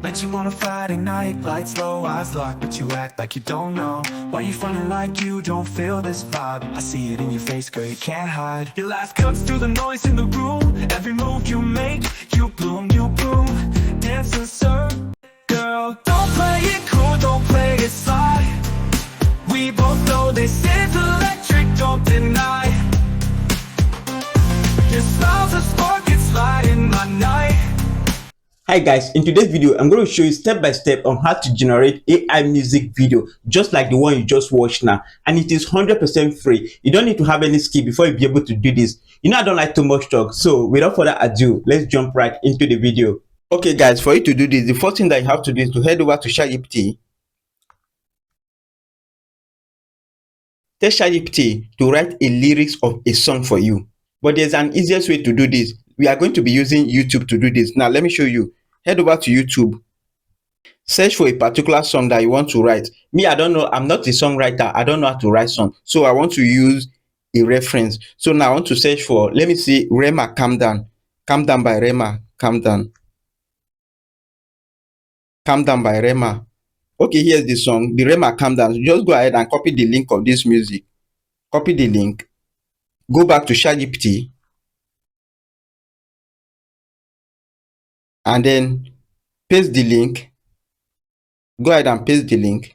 Met you on a Friday night, lights low, eyes locked, but you act like you don't know. Why you frontin' like you don't feel this vibe? I see it in your face, girl, you can't hide. Your laugh cuts through the noise in the room. Every move you make, you bloom, dance and serve. Girl, don't play it cool, don't play it sly. We both know this is electric, don't deny. Your smile's a spark, it's lighting my night. Hi guys, in today's video I'm going to show you step by step on how to generate AI music video just like the one you just watched now, and it is 100% free. You don't need to have any skill before you be able to do this. You know I don't like too much talk, so without further ado, let's jump right into the video. Okay guys, for you to do this, the first thing that you have to do is to head over to ChatGPT. Tell ChatGPT to write a lyrics of a song for you. But there's an easiest way to do this. We are going to be using YouTube to do this. Now let me show you. Head over to YouTube, search for a particular song that you want to write. Me, I don't know, I'm not a songwriter, I don't know how to write song, so I want to use a reference. So now I want to search for, let me see, Rema, Calm Down. Calm Down by Rema. Calm Down by Rema. Okay, here's the song, the Rema Calm Down. Just go ahead and copy the link of this music. Copy the link, go back to ChatGPT, and then paste the link. Go ahead and paste the link.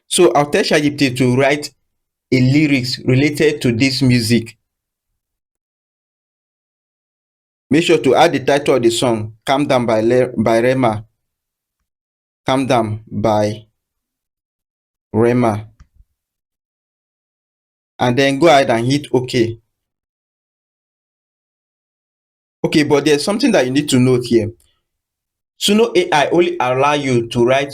So I'll tell ChatGPT to write a lyrics related to this music. Make sure to add the title of the song, Calm Down by Rema. Calm Down by Rema. And then go ahead and hit OK. Okay, but there's something that you need to note here. Suno AI only allow you to write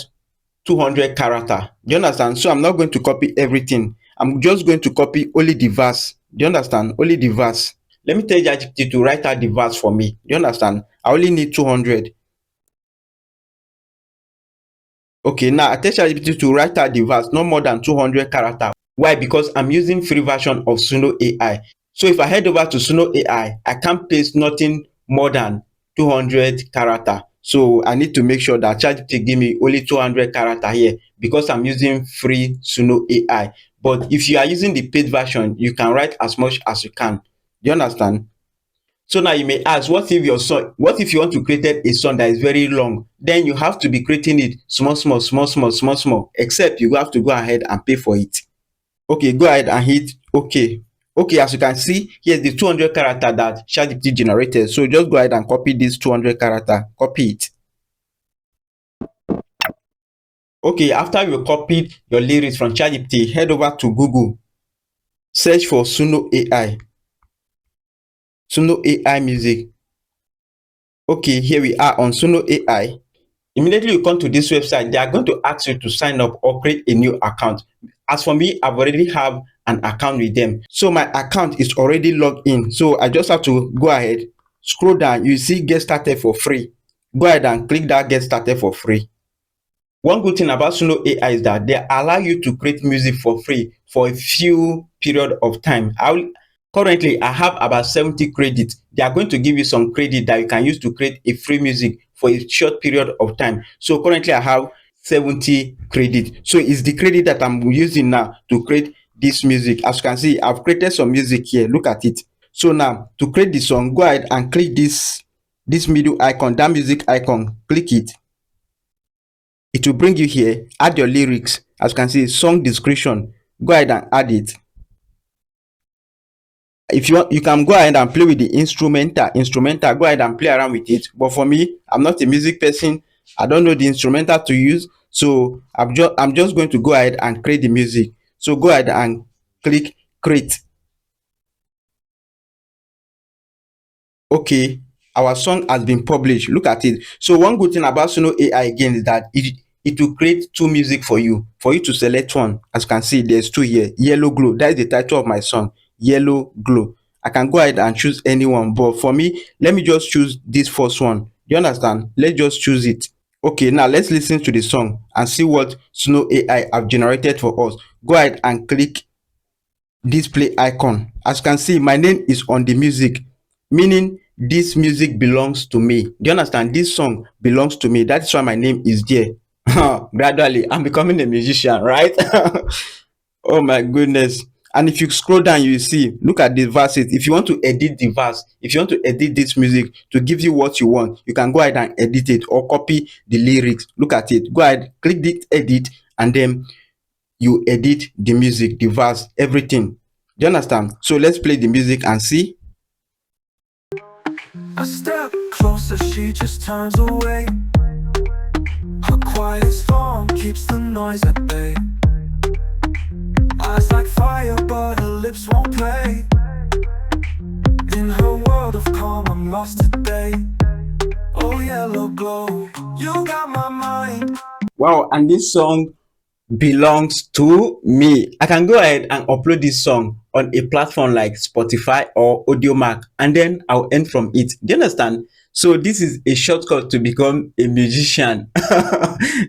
200 characters. Do you understand? So I'm not going to copy everything. I'm just going to copy only the verse. Do you understand? Only the verse. Let me tell ChatGPT to write out the verse for me. Do you understand? I only need 200. Okay, now I tell ChatGPT to write out the verse, no more than 200 characters. Why? Because I'm using free version of Suno AI. So if I head over to Suno AI, I can't paste nothing more than 200 characters. So I need to make sure that ChatGPT give me only 200 characters here because I'm using free Suno AI. But if you are using the paid version, you can write as much as you can. Do you understand? So now you may ask, what if you want to create a song that is very long? Then you have to be creating it small, except you have to go ahead and pay for it. Okay, go ahead and hit OK. Okay, as you can see, here's the 200 character that ChatGPT generated. So just go ahead and copy this 200 character. Copy it. Okay, after you copied your lyrics from ChatGPT, head over to Google. Search for Suno AI. Suno AI music. Okay, here we are on Suno AI. Immediately you come to this website, they are going to ask you to sign up or create a new account. As for me, I've already have an account with them. So my account is already logged in. So I just have to go ahead, scroll down, you see get started for free. Go ahead and click that get started for free. One good thing about Suno AI is that they allow you to create music for free for a few period of time. Currently, I have about 70 credits. They are going to give you some credit that you can use to create a free music for a short period of time. So currently I have 70 credits. So it's the credit that I'm using now to create this music. As you can see, I've created some music here. Look at it. So now to create the song, go ahead and click this middle icon, that music icon. Click it. It will bring you here. Add your lyrics. As you can see, song description. Go ahead and add it. If you want, you can go ahead and play with the instrumental. Go ahead and play around with it. But for me, I'm not a music person. I don't know the instrumental to use. So I'm just going to go ahead and create the music. So go ahead and click create. Okay, our song has been published. Look at it. So one good thing about Suno AI again is that it will create two music for you to select one. As you can see, there's two here. Yellow Glow, that is the title of my song. Yellow Glow. I can go ahead and choose anyone, but for me, let me just choose this first one. Do you understand? Let's just choose it. Okay, now let's listen to the song and see what Suno AI have generated for us. Go ahead and click this play icon. As you can see, my name is on the music, meaning this music belongs to me. Do you understand? This song belongs to me. That's why my name is there. Gradually, I'm becoming a musician, right? Oh my goodness. And if you scroll down, you will see, look at the verses. If you want to edit the verse, if you want to edit this music to give you what you want, you can go ahead and edit it or copy the lyrics. Look at it. Go ahead, click the edit, and then you edit the music, the verse, everything. Do you understand? So let's play the music and see. I step closer, she just turns away. Her quiet storm keeps the noise at bay. Eyes like fire, but her lips won't play. In her world of calm, I'm lost today. Oh, yellow glow, you got my mind. Wow, and this song belongs to me. I can go ahead and upload this song on a platform like Spotify or Audiomack, and then I'll earn from it. Do you understand? So this is a shortcut to become a musician.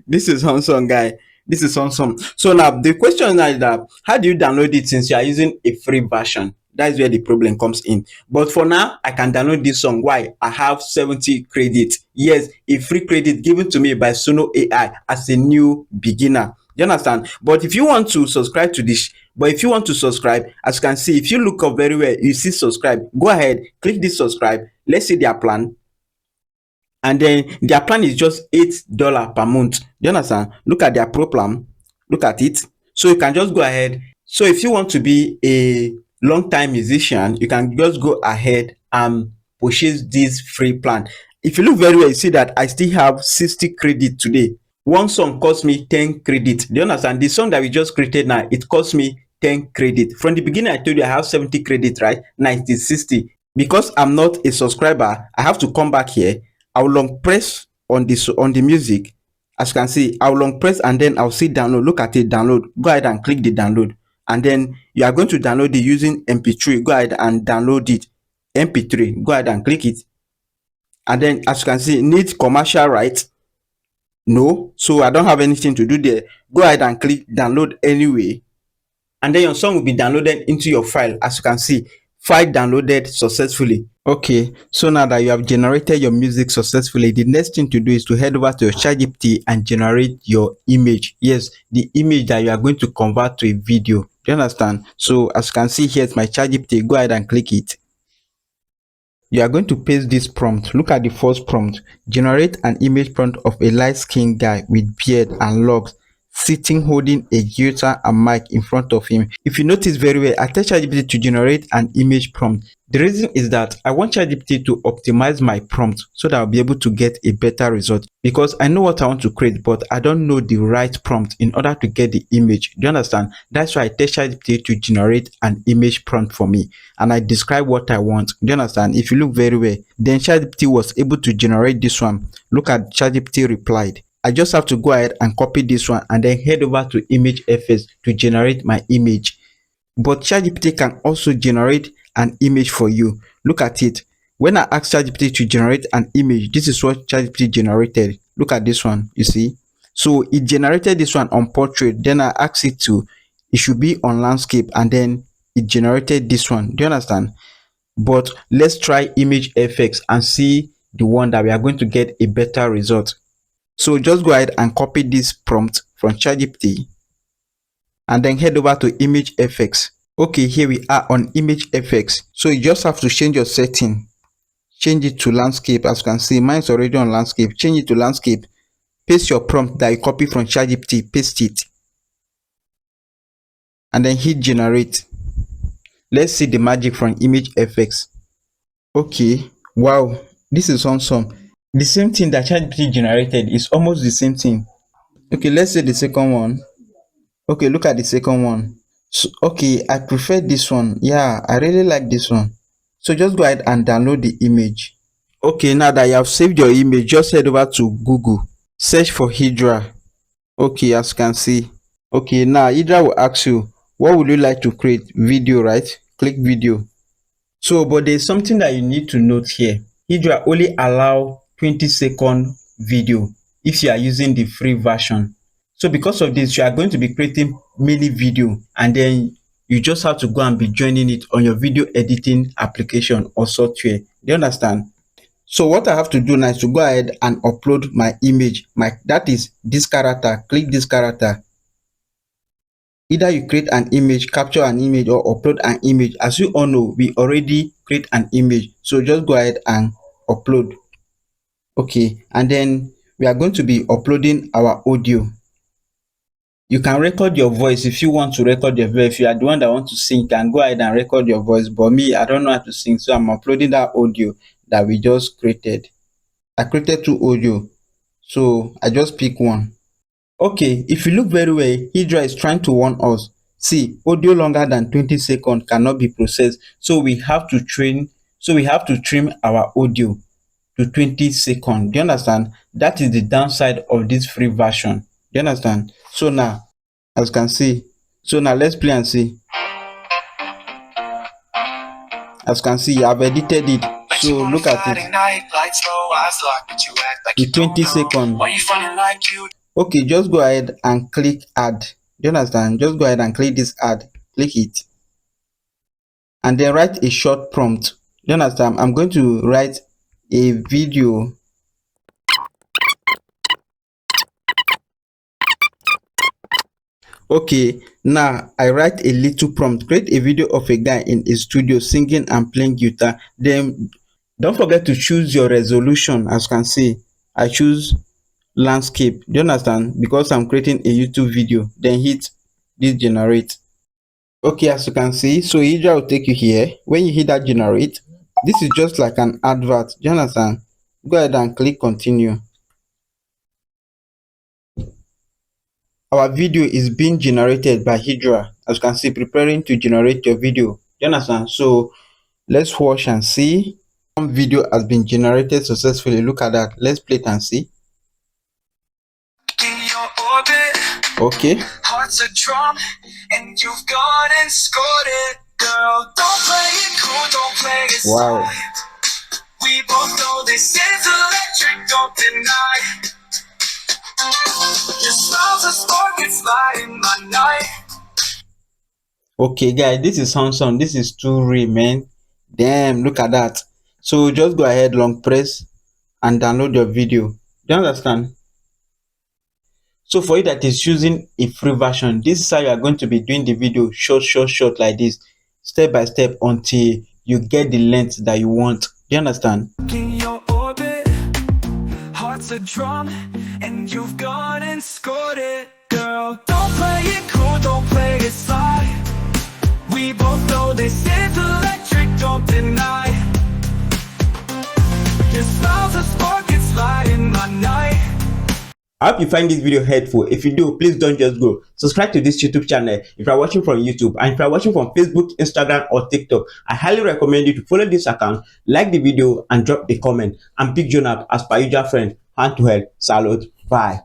This is awesome, guy. This is awesome. So now the question now is that how do you download it since you are using a free version? That's where the problem comes in. But for now, I can download this song. Why? I have 70 credits. Yes, a free credit given to me by Suno AI as a new beginner. You understand? But if you want to subscribe to this, as you can see, if you look up very well, you see subscribe. Go ahead, click this subscribe. Let's see their plan. And then their plan is just $8 per month. Do you understand? Look at their pro plan. Look at it. So you can just go ahead. So if you want to be a long time musician, you can just go ahead and purchase this free plan. If you look very well, you see that I still have 60 credit today. One song cost me 10 credit. Do you understand? The song that we just created now, it cost me 10 credit. From the beginning, I told you I have 70 credit, right? Now it is 60. Because I'm not a subscriber, I have to come back here. I'll long press on the music. As you can see, I'll long press and then I'll see download. Look at it, download. Go ahead and click the download. And then you are going to download it using MP3. Go ahead and download it. MP3. Go ahead and click it. And then as you can see, need commercial rights. No, so I don't have anything to do there. Go ahead and click download anyway. And then your song will be downloaded into your file. As you can see, file downloaded successfully. Okay, so now that you have generated your music successfully, the next thing to do is to head over to your ChatGPT and generate your image. Yes, the image that you are going to convert to a video. Do you understand? So as you can see, here's my ChatGPT. Go ahead and click it. You are going to paste this prompt. Look at the first prompt. Generate an image prompt of a light-skinned guy with beard and locks sitting holding a guitar and mic in front of him. If you notice very well, I tell ChatGPT to generate an image prompt. The reason is that I want ChatGPT to optimize my prompt so that I'll be able to get a better result, because I know what I want to create, but I don't know the right prompt in order to get the image. Do you understand? That's why I tell ChatGPT to generate an image prompt for me, and I describe what I want. Do you understand? If you look very well, then ChatGPT was able to generate this one. Look at ChatGPT replied. I just have to go ahead and copy this one and then head over to image FS to generate my image. But ChatGPT can also generate an image for you. Look at it. When I asked ChatGPT to generate an image, this is what ChatGPT generated. Look at this one, you see. So it generated this one on portrait. Then I asked it should be on landscape, and then it generated this one. Do you understand? But let's try image FX and see the one that we are going to get a better result. So just go ahead and copy this prompt from ChatGPT and then head over to image FX. Okay, here we are on image FX. So you just have to change your setting. Change it to landscape. As you can see, mine's already on landscape. Change it to landscape. Paste your prompt that you copy from ChatGPT. Paste it. And then hit generate. Let's see the magic from image FX. Okay, wow, this is awesome. The same thing that ChatGPT generated is almost the same thing. Okay, let's say the second one. Okay, look at the second one. So, okay, I prefer this one. Yeah, I really like this one. So just go ahead and download the image. Okay, now that you have saved your image, just head over to Google. Search for Hydra. Okay, as you can see. Okay, now Hydra will ask you, what would you like to create? Video, right? Click video. So, but there's something that you need to note here. Hydra only allow 20-second video if you are using the free version. So because of this, you are going to be creating many video, and then you just have to go and be joining it on your video editing application or software. Do you understand? So what I have to do now is to go ahead and upload my image, that is this character. Click this character. Either you create an image, capture an image, or upload an image. As you all know, we already create an image, so just go ahead and upload. Okay, and then we are going to be uploading our audio. You can record your voice if you want to record your voice. If you are the one that want to sing, you can go ahead and record your voice. But me, I don't know how to sing, so I'm uploading that audio that we just created. I created two audio, so I just pick one. Okay, if you look very well, Hydra is trying to warn us. See, audio longer than 20 seconds cannot be processed, so we have to trim our audio to 20 seconds. Do you understand? That is the downside of this free version. Do you understand? So now, as you can see, let's play and see. As you can see, I've edited it. So look at it. The 20 seconds. Okay, just go ahead and click add. Do you understand? Just go ahead and click this add. Click it. And then write a short prompt. Do you understand? I'm going to write a video. Okay, now I write a little prompt. Create a video of a guy in a studio singing and playing guitar. Then don't forget to choose your resolution. As you can see, I choose landscape. Do you understand? Because I'm creating a YouTube video. Then hit this generate. Okay, as you can see, so Hydra will take you here. When you hit that generate, this is just like an advert. Do you understand? Go ahead and click continue. Our video is being generated by Hydra. As you can see, preparing to generate your video. Do you understand? So let's watch and see. One video has been generated successfully. Look at that. Let's play it and see. Okay. Heart's a drum, and you've gone and scored it, girl. Don't play it cool, don't play it wow. We both know this is electric, don't deny. Your smile's a spark, it's lighting my night. Okay, guys, this is Samsung. This is too real, man. Damn, look at that. So just go ahead, long press, and download your video. Do you understand? So for you that is using a free version, this is how you are going to be doing the video short like this, step by step, until you get the length that you want. Do you understand? In your orbit, heart's a drum, and you've gone and scored it, girl. Don't play it cool, don't play it sly. We both know this is electric, don't deny. Your smile's a spark, it's lighting my night. I hope you find this video helpful. If you do, please don't just go. Subscribe to this YouTube channel if you are watching from YouTube, and if you are watching from Facebook, Instagram, or TikTok. I highly recommend you to follow this account, like the video, and drop a comment. And pick John up as per usual friend. Hand to head. Salute. Bye.